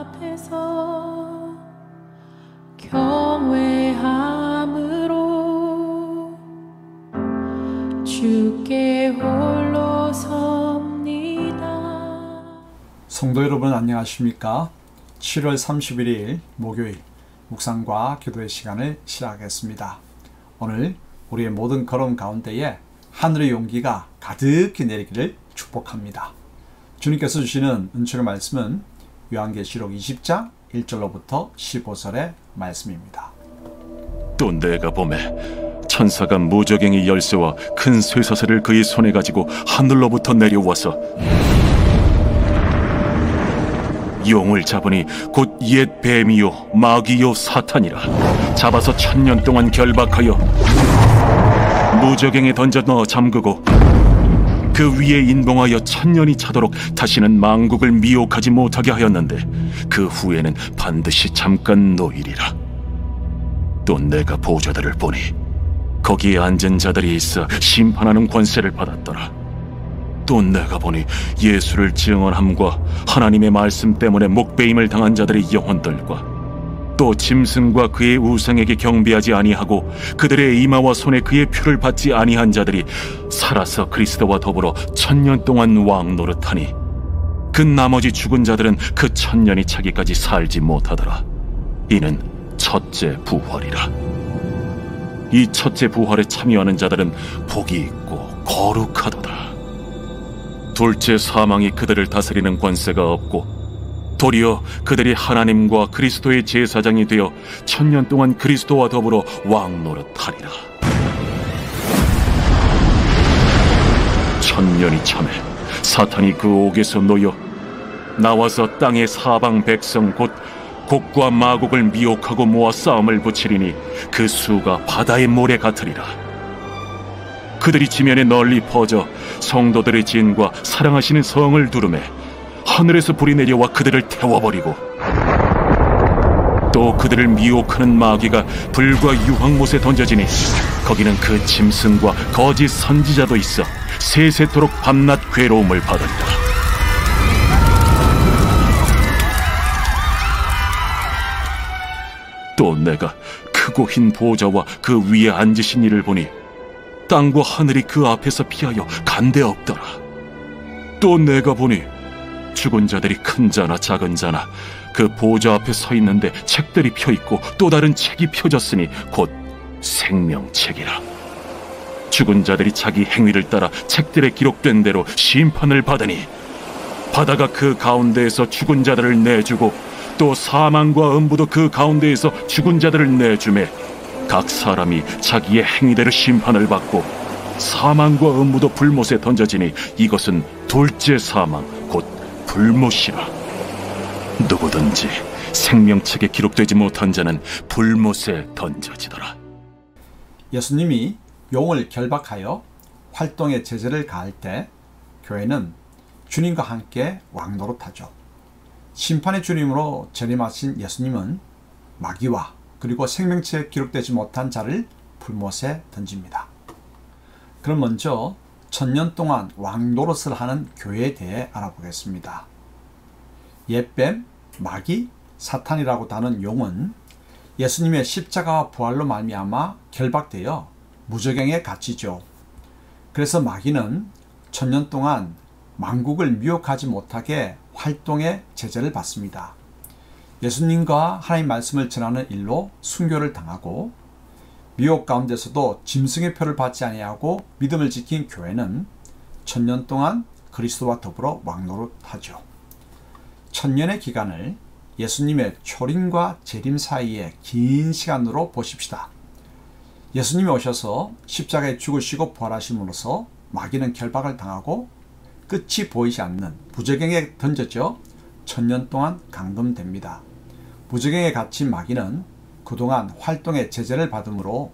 앞에서 경외함으로 주께 홀로 섭니다. 성도 여러분 안녕하십니까? 7월 31일 목요일 묵상과 기도의 시간을 시작하겠습니다. 오늘 우리의 모든 걸음 가운데에 하늘의 용기가 가득히 내리기를 축복합니다. 주님께서 주시는 은총의 말씀은 요한계시록 20장 1절로부터 15절의 말씀입니다. 또 내가 보매 천사가 무저갱이 열쇠와 큰 쇠사슬을 그의 손에 가지고 하늘로부터 내려와서 용을 잡으니 곧 옛 뱀이요 마귀요 사탄이라. 잡아서 1000년 동안 결박하여 무저갱에 던져 넣어 잠그고 그 위에 인봉하여 1000년이 차도록 다시는 만국을 미혹하지 못하게 하였는데 그 후에는 반드시 잠깐 놓이리라. 또 내가 보좌들을 보니 거기에 앉은 자들이 있어 심판하는 권세를 받았더라. 또 내가 보니 예수를 증언함과 하나님의 말씀 때문에 목베임을 당한 자들의 영혼들과 또 짐승과 그의 우상에게 경배하지 아니하고 그들의 이마와 손에 그의 표를 받지 아니한 자들이 살아서 그리스도와 더불어 1000년 동안 왕노릇하니 그 나머지 죽은 자들은 그 1000년이 차기까지 살지 못하더라. 이는 첫째 부활이라. 이 첫째 부활에 참여하는 자들은 복이 있고 거룩하도다. 둘째 사망이 그들을 다스리는 권세가 없고 도리어 그들이 하나님과 그리스도의 제사장이 되어 1000년 동안 그리스도와 더불어 왕노릇하리라. 1000년이 참에 사탄이 그 옥에서 놓여 나와서 땅의 사방 백성 곧 곡과 마곡을 미혹하고 모아 싸움을 붙이리니 그 수가 바다의 모래 같으리라. 그들이 지면에 널리 퍼져 성도들의 진과 사랑하시는 성을 두르매 하늘에서 불이 내려와 그들을 태워버리고 또 그들을 미혹하는 마귀가 불과 유황못에 던져지니 거기는 그 짐승과 거짓 선지자도 있어 세세토록 밤낮 괴로움을 받으리라. 또 내가 크고 흰 보좌와 그 위에 앉으신 이를 보니 땅과 하늘이 그 앞에서 피하여 간데 없더라. 또 내가 보니 죽은 자들이 큰 자나 작은 자나 그 보좌 앞에 서 있는데 책들이 펴있고 또 다른 책이 펴졌으니 곧 생명책이라. 죽은 자들이 자기 행위를 따라 책들에 기록된 대로 심판을 받으니 바다가 그 가운데에서 죽은 자들을 내주고 또 사망과 음부도 그 가운데에서 죽은 자들을 내주매 각 사람이 자기의 행위대로 심판을 받고 사망과 음부도 불못에 던져지니 이것은 둘째 사망 곧 불못이라. 누구든지 생명책에 기록되지 못한 자는 불못에 던져지더라. 예수님이 용을 결박하여 활동의 제재를 가할 때 교회는 주님과 함께 왕노릇하죠. 심판의 주님으로 재림하신 예수님은 마귀와 그리고 생명체에 기록되지 못한 자를 불못에 던집니다. 그럼 먼저 1000년 동안 왕노릇을 하는 교회에 대해 알아보겠습니다. 옛뱀, 마귀, 사탄이라고 다는 용은 예수님의 십자가와 부활로 말미암아 결박되어 무저갱에 갇히죠. 그래서 마귀는 1000년 동안 만국을 미혹하지 못하게 활동의 제재를 받습니다. 예수님과 하나님 말씀을 전하는 일로 순교를 당하고 미혹 가운데서도 짐승의 표를 받지 아니하고 믿음을 지킨 교회는 1000년 동안 그리스도와 더불어 왕노릇하죠. 1000년의 기간을 예수님의 초림과 재림 사이의 긴 시간으로 보십시다. 예수님이 오셔서 십자가에 죽으시고 부활하심으로써 마귀는 결박을 당하고 끝이 보이지 않는 무저갱에 던져져 1000년 동안 감금됩니다. 무저갱에 갇힌 마귀는 그동안 활동의 제재를 받으므로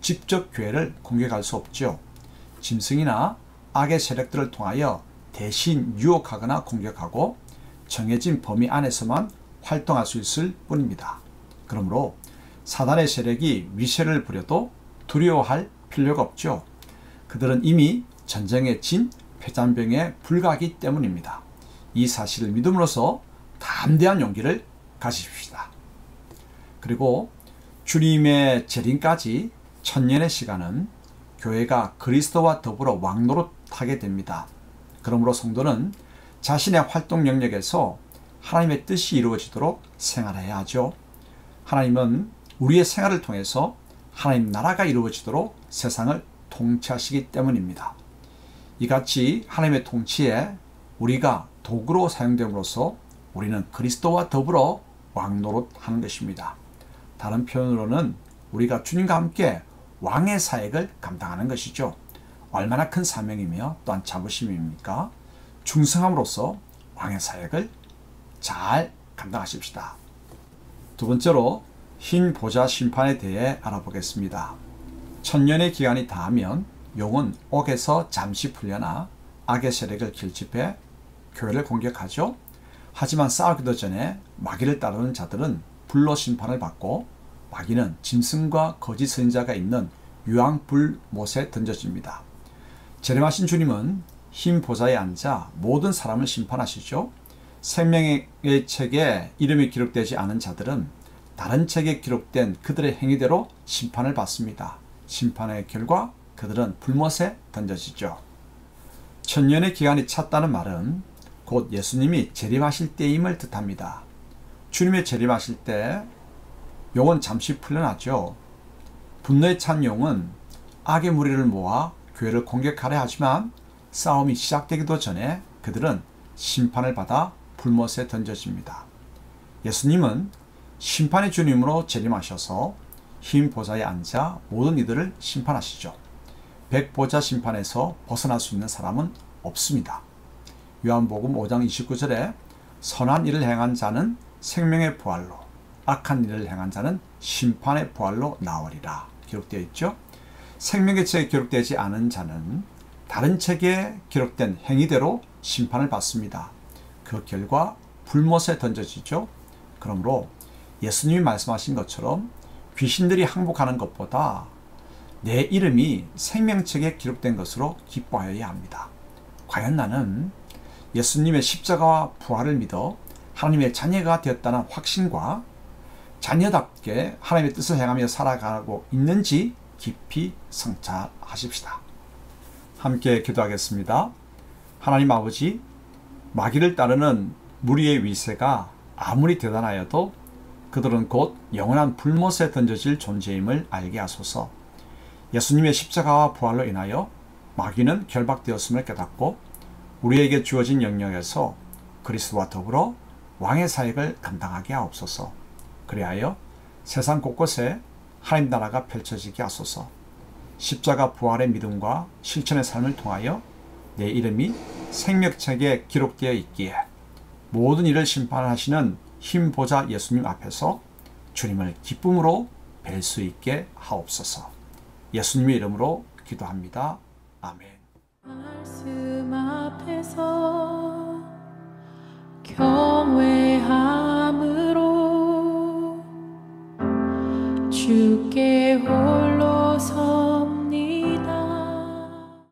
직접 교회를 공격할 수 없죠. 짐승이나 악의 세력들을 통하여 대신 유혹하거나 공격하고 정해진 범위 안에서만 활동할 수 있을 뿐입니다. 그러므로 사단의 세력이 위세를 부려도 두려워할 필요가 없죠. 그들은 이미 전쟁에 진 패잔병에 불과하기 때문입니다. 이 사실을 믿음으로써 담대한 용기를 가십시다. 그리고 주님의 재림까지 천년의 시간은 교회가 그리스도와 더불어 왕노릇하게 됩니다. 그러므로 성도는 자신의 활동 영역에서 하나님의 뜻이 이루어지도록 생활해야 하죠. 하나님은 우리의 생활을 통해서 하나님 나라가 이루어지도록 세상을 통치하시기 때문입니다. 이같이 하나님의 통치에 우리가 도구로 사용됨으로써 우리는 그리스도와 더불어 왕노릇하는 것입니다. 다른 표현으로는 우리가 주님과 함께 왕의 사역을 감당하는 것이죠. 얼마나 큰 사명이며 또한 자부심입니까? 충성함으로써 왕의 사역을 잘 감당하십시다. 두 번째로 흰 보좌 심판에 대해 알아보겠습니다. 천년의 기간이 다하면 용은 옥에서 잠시 풀려나 악의 세력을 결집해 교회를 공격하죠. 하지만 싸우기도 전에 마귀를 따르는 자들은 불로 심판을 받고 마귀는 짐승과 거짓 선지자가 있는 유황불못에 던져집니다. 재림하신 주님은 흰 보좌에 앉아 모든 사람을 심판하시죠. 생명의 책에 이름이 기록되지 않은 자들은 다른 책에 기록된 그들의 행위대로 심판을 받습니다. 심판의 결과 그들은 불못에 던져지죠. 천년의 기간이 찼다는 말은 곧 예수님이 재림하실 때임을 뜻합니다. 주님의 재림하실 때 용은 잠시 풀려나죠. 분노에 찬 용은 악의 무리를 모아 교회를 공격하려 하지만 싸움이 시작되기도 전에 그들은 심판을 받아 불못에 던져집니다. 예수님은 심판의 주님으로 재림하셔서 흰 보좌에 앉아 모든 이들을 심판하시죠. 백보좌 심판에서 벗어날 수 있는 사람은 없습니다. 요한복음 5장 29절에 선한 일을 행한 자는 생명의 부활로, 악한 일을 행한 자는 심판의 부활로 나오리라 기록되어 있죠. 생명의 책에 기록되지 않은 자는 다른 책에 기록된 행위대로 심판을 받습니다. 그 결과 불못에 던져지죠. 그러므로 예수님이 말씀하신 것처럼 귀신들이 항복하는 것보다 내 이름이 생명책에 기록된 것으로 기뻐하여야 합니다. 과연 나는 예수님의 십자가와 부활을 믿어 하나님의 자녀가 되었다는 확신과 자녀답게 하나님의 뜻을 행하며 살아가고 있는지 깊이 성찰하십시다. 함께 기도하겠습니다. 하나님 아버지, 마귀를 따르는 무리의 위세가 아무리 대단하여도 그들은 곧 영원한 불못에 던져질 존재임을 알게 하소서. 예수님의 십자가와 부활로 인하여 마귀는 결박되었음을 깨닫고 우리에게 주어진 영역에서 그리스도와 더불어 왕의 사역을 감당하게 하옵소서. 그리하여 세상 곳곳에 하나님 나라가 펼쳐지게 하소서. 십자가 부활의 믿음과 실천의 삶을 통하여 내 이름이 생명책에 기록되어 있기에 모든 일을 심판하시는 흰 보좌 예수님 앞에서 주님을 기쁨으로 뵐 수 있게 하옵소서. 예수님의 이름으로 기도합니다. 아멘. 말씀 앞에서 경외